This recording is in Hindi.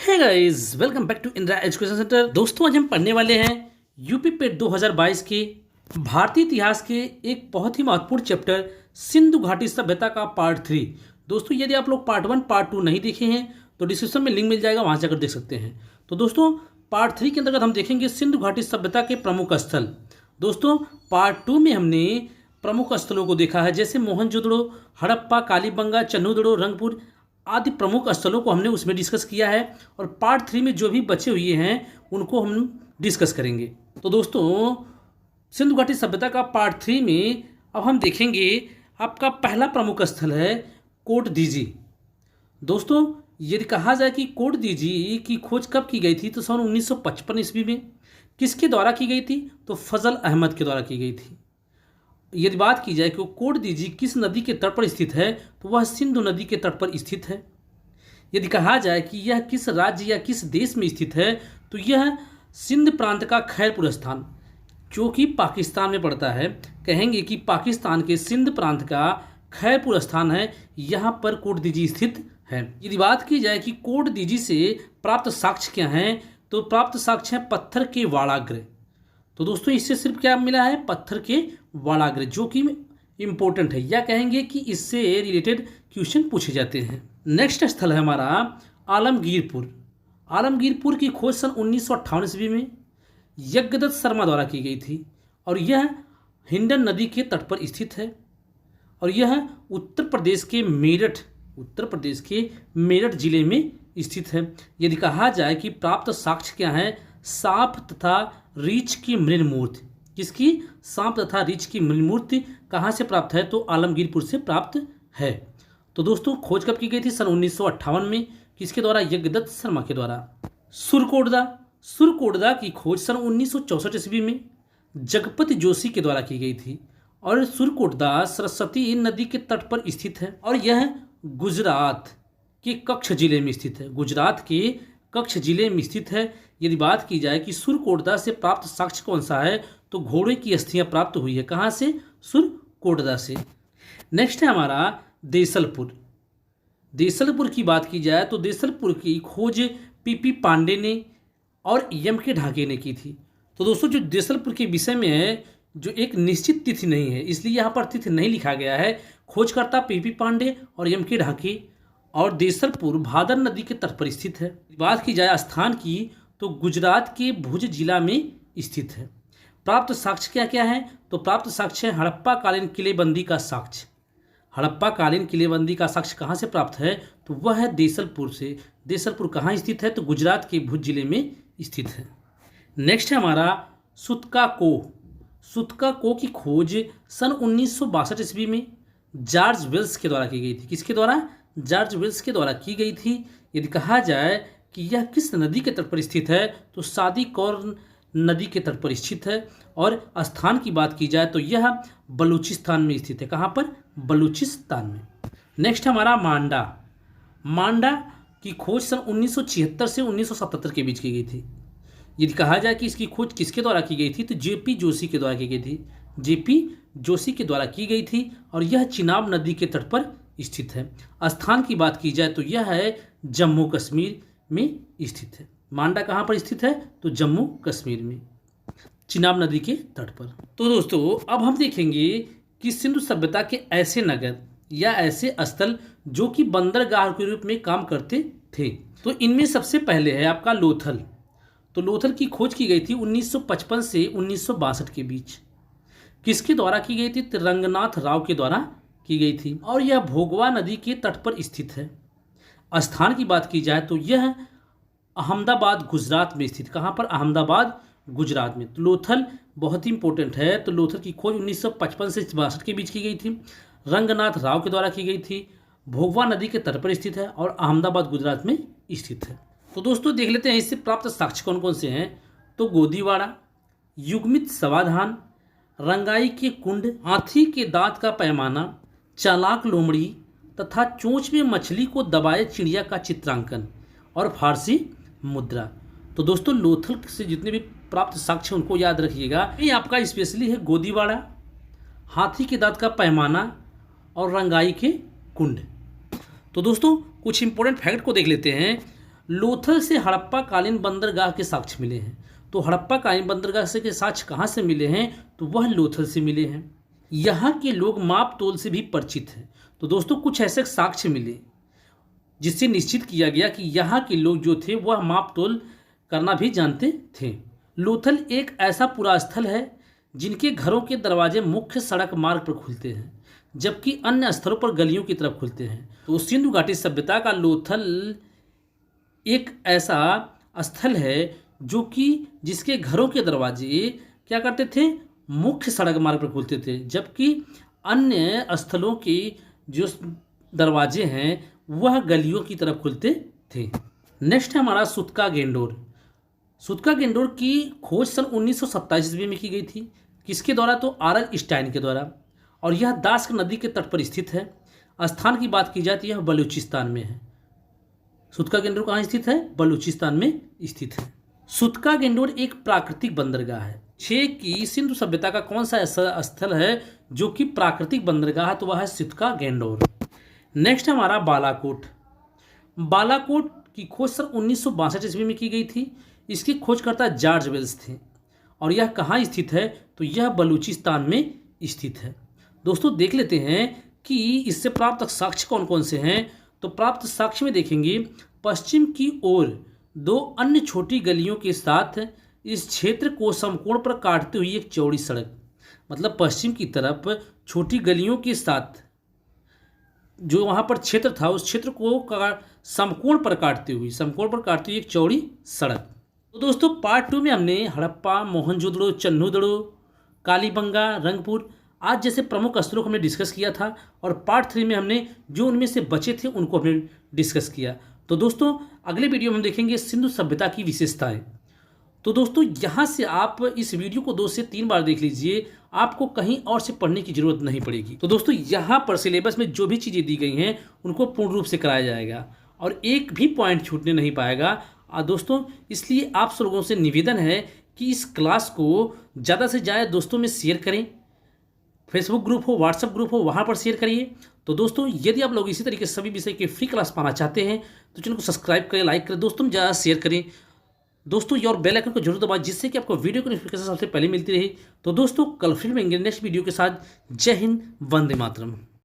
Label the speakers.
Speaker 1: Hey guys, welcome back to Indira education centre. दोस्तों, आज हम पढ़ने वाले हैं यूपी पेट 2022 के भारतीय इतिहास के एक बहुत ही महत्वपूर्ण चैप्टर सिंधु घाटी सभ्यता का पार्ट 3। दोस्तों, यदि आप लोग पार्ट 1 पार्ट 2 नहीं देखे हैं तो डिस्क्रिप्शन में लिंक मिल जाएगा, वहां जाकर देख सकते हैं। तो दोस्तों, पार्ट 3 के अंतर्गत हम देखेंगे सिंधु घाटी सभ्यता के प्रमुख स्थल। दोस्तों, पार्ट 2 में हमने प्रमुख स्थलों को देखा है, जैसे मोहनजोदड़ो, हड़प्पा, कालीबंगा, चन्नूदड़ो, रंगपुर आदि प्रमुख स्थलों को हमने उसमें डिस्कस किया है। और पार्ट 3 में जो भी बचे हुए हैं उनको हम डिस्कस करेंगे। तो दोस्तों, सिंधु घाटी सभ्यता का पार्ट 3 में अब हम देखेंगे आपका पहला प्रमुख स्थल है कोट दीजी। दोस्तों, यदि कहा जाए कि कोट दीजी की खोज कब की गई थी तो सन 1955 ईस्वी में। किसके द्वारा की गई थी? तो फजल अहमद के द्वारा की गई थी। यदि बात की जाए कि कोट दीजी किस नदी के तट पर स्थित है तो वह सिंधु नदी के तट पर स्थित है। यदि कहा जाए कि यह किस राज्य या किस देश में स्थित है तो यह सिंध प्रांत का खैरपुर स्थान, जो कि पाकिस्तान में पड़ता है, कहेंगे कि पाकिस्तान के सिंध प्रांत का खैरपुर स्थान है, यहाँ पर कोट दीजी स्थित है। यदि बात की जाए कि कोट दीजी से प्राप्त साक्ष्य क्या हैं तो प्राप्त साक्ष्य हैं पत्थर के वाड़ाग्र। तो दोस्तों, इससे सिर्फ क्या मिला है? पत्थर के वाड़ाग्र, जो कि इंपॉर्टेंट है, या कहेंगे कि इससे रिलेटेड क्वेश्चन पूछे जाते हैं। नेक्स्ट स्थल है हमारा आलमगीरपुर। आलमगीरपुर की खोज सन 1958 ईस्वी में यज्ञदत्त शर्मा द्वारा की गई थी और यह हिंडन नदी के तट पर स्थित है और यह उत्तर प्रदेश के मेरठ जिले में स्थित है। यदि कहा जाए कि प्राप्त साक्ष्य क्या है? सांप तथा रीछ की मृण मूर्ति। किसकी? सांप तथा रीछ की मृण मूर्ति कहाँ से प्राप्त है? तो आलमगीरपुर से प्राप्त है। तो दोस्तों, खोज कब की गई थी? सन 1958 में। किसके द्वारा? यज्ञदत्त शर्मा के द्वारा। सुरकोटदा की खोज सन 1964 ईस्वी में जगपति जोशी के द्वारा की गई थी और सुरकोटदा सरस्वती नदी के तट पर स्थित है और यह गुजरात के कच्छ जिले में स्थित है। यदि बात की जाए कि सुरकोटदा से प्राप्त साक्ष्य कौन सा है तो घोड़े की अस्थियां प्राप्त हुई है। कहाँ से? सुरकोटदा से। नेक्स्ट है हमारा देसलपुर की बात की जाए तो देसलपुर की खोज पीपी पांडे ने और एम के ढाके ने की थी। तो दोस्तों, जो देसलपुर के विषय में है, जो एक निश्चित तिथि नहीं है, इसलिए यहाँ पर तिथि नहीं लिखा गया है। खोजकर्ता पीपी पांडे और एम के ढाके और देसलपुर भादर नदी के तट पर स्थित है। बात की जाए स्थान की तो गुजरात के भुज जिला में स्थित है। प्राप्त साक्ष्य क्या क्या है? तो प्राप्त साक्ष्य है हड़प्पा कालीन किलेबंदी का साक्ष्य। हड़प्पा कालीन किलेबंदी का साक्ष्य कहाँ से प्राप्त है? तो वह है देसलपुर से। देसलपुर कहाँ स्थित है? तो गुजरात के भुज जिले में स्थित है। नेक्स्ट है हमारा सुतका को की खोज सन 1962 ईस्वी में जॉर्ज वेल्स के द्वारा की गई थी। किसके द्वारा? जॉर्ज वेल्स के द्वारा की गई थी। यदि कहा जाए कि यह किस नदी के तट पर स्थित है तो सादी कौर नदी के तट पर स्थित है और स्थान की बात की जाए तो यह बलूचिस्तान में स्थित है। कहाँ पर? बलूचिस्तान में। नेक्स्ट हमारा मांडा की खोज सन 1976 से 1977 के बीच की गई थी। यदि कहा जाए कि इसकी खोज किसके द्वारा की गई थी तो जेपी जोशी के द्वारा की गई थी और यह चिनाब नदी के तट पर स्थित है। स्थान की बात की जाए तो यह है जम्मू कश्मीर में स्थित है। मांडा कहाँ पर स्थित है? तो जम्मू कश्मीर में, चिनाब नदी के तट पर। तो दोस्तों, अब हम देखेंगे कि सिंधु सभ्यता के ऐसे नगर या ऐसे स्थल जो कि बंदरगाह के रूप में काम करते थे। तो इनमें सबसे पहले है आपका लोथल। तो लोथल की खोज की गई थी 1955 से 1962 के बीच। किसके द्वारा की गई थी? तो रंगनाथ राव के द्वारा की गई थी और यह भोगवा नदी के तट पर स्थित है। स्थान की बात की जाए तो यह अहमदाबाद गुजरात में स्थित। कहाँ पर? अहमदाबाद गुजरात में। तो लोथल बहुत ही इंपॉर्टेंट है। तो लोथल की खोज 1955 से 62 के बीच की गई थी, रंगनाथ राव के द्वारा की गई थी, भोगवा नदी के तट पर स्थित है और अहमदाबाद गुजरात में स्थित है। तो दोस्तों, देख लेते हैं इससे प्राप्त साक्ष्य कौन कौन से हैं। तो गोदीवाड़ा, युग्मित समाधान, रंगाई के कुंड, हाथी के दांत का पैमाना, चालाक लोमड़ी तथा चोंच में मछली को दबाए चिड़िया का चित्रांकन और फारसी मुद्रा। तो दोस्तों, लोथल से जितने भी प्राप्त साक्ष्य उनको याद रखिएगा। ये आपका स्पेशली है गोदीवाड़ा, हाथी के दांत का पैमाना और रंगाई के कुंड। तो दोस्तों, कुछ इंपॉर्टेंट फैक्ट को देख लेते हैं। लोथल से हड़प्पा कालीन बंदरगाह के साक्ष्य मिले हैं। तो हड़प्पा कालीन बंदरगाह से के साक्ष्य कहाँ से मिले हैं? तो वह लोथल से मिले हैं। यहाँ के लोग माप तोल से भी परिचित हैं। तो दोस्तों कुछ ऐसे साक्ष्य मिले जिससे निश्चित किया गया कि यहाँ के लोग जो थे वह माप तोल करना भी जानते थे। लोथल एक ऐसा पुरा स्थल है जिनके घरों के दरवाजे मुख्य सड़क मार्ग पर खुलते हैं, जबकि अन्य स्थलों पर गलियों की तरफ खुलते हैं। तो सिंधु घाटी सभ्यता का लोथल एक ऐसा स्थल है जो कि जिसके घरों के दरवाजे क्या करते थे? मुख्य सड़क मार्ग पर खुलते थे, जबकि अन्य स्थलों के जो दरवाजे हैं वह गलियों की तरफ खुलते थे। नेक्स्ट है हमारा सुतका गेंडोर। सुतका गेंडोर की खोज सन 1927 ईस्वी में की गई थी। किसके द्वारा? तो आरएल स्टाइन के द्वारा। और यह दास्क नदी के तट पर स्थित है। स्थान की बात की जाए तो यह बलूचिस्तान में है। सुतका गेंडोर कहाँ स्थित है? बलूचिस्तान में स्थित है। सुतका गेंडोर एक प्राकृतिक बंदरगाह है। छह की सिंधु सभ्यता का कौन सा ऐसा स्थल है जो कि प्राकृतिक बंदरगाह है? तो वह है सुतका गेंडोर। नेक्स्ट हमारा बालाकोट। बालाकोट की खोज सन 1962 ईस्वी में की गई थी। इसकी खोजकर्ता जॉर्ज वेल्स थे। और यह कहाँ स्थित है? तो यह बलूचिस्तान में स्थित है। दोस्तों देख लेते हैं कि इससे प्राप्त साक्ष्य कौन कौन से हैं। तो प्राप्त साक्ष्य में देखेंगे पश्चिम की ओर दो अन्य छोटी गलियों के साथ इस क्षेत्र को समकोण पर काटती हुई एक चौड़ी सड़क, मतलब पश्चिम की तरफ छोटी गलियों के साथ जो वहाँ पर क्षेत्र था उस क्षेत्र को समकोण पर काटती हुई एक चौड़ी सड़क। तो दोस्तों पार्ट 2 में हमने हड़प्पा, मोहनजोदड़ो, चन्नूदड़ो, कालीबंगा, रंगपुर आज जैसे प्रमुख स्थलों को हमने डिस्कस किया था। और पार्ट 3 में हमने जो उनमें से बचे थे उनको हमने डिस्कस किया। तो दोस्तों अगले वीडियो में हम देखेंगे सिंधु सभ्यता की विशेषताएं। तो दोस्तों यहाँ से आप इस वीडियो को 2 से 3 बार देख लीजिए, आपको कहीं और से पढ़ने की जरूरत नहीं पड़ेगी। तो दोस्तों यहाँ पर सिलेबस में जो भी चीज़ें दी गई हैं उनको पूर्ण रूप से कराया जाएगा और एक भी पॉइंट छूटने नहीं पाएगा। दोस्तों इसलिए आप सब लोगों से निवेदन है कि इस क्लास को ज़्यादा से ज़्यादा दोस्तों में शेयर करें। फेसबुक ग्रुप हो, व्हाट्सएप ग्रुप हो, वहाँ पर शेयर करिए। तो दोस्तों यदि आप लोग इसी तरीके से सभी विषय के फ्री क्लास पाना चाहते हैं तो चैनल को सब्सक्राइब करें, लाइक करें, दोस्तों में ज़्यादा शेयर करें दोस्तों, और बेल आइकन को जरूर दबाएं जिससे कि आपको वीडियो की नोटिफिकेशन सबसे पहले मिलती रहे। तो दोस्तों कल फिर मिलेंगे नेक्स्ट वीडियो के साथ। जय हिंद, वंदे मातरम।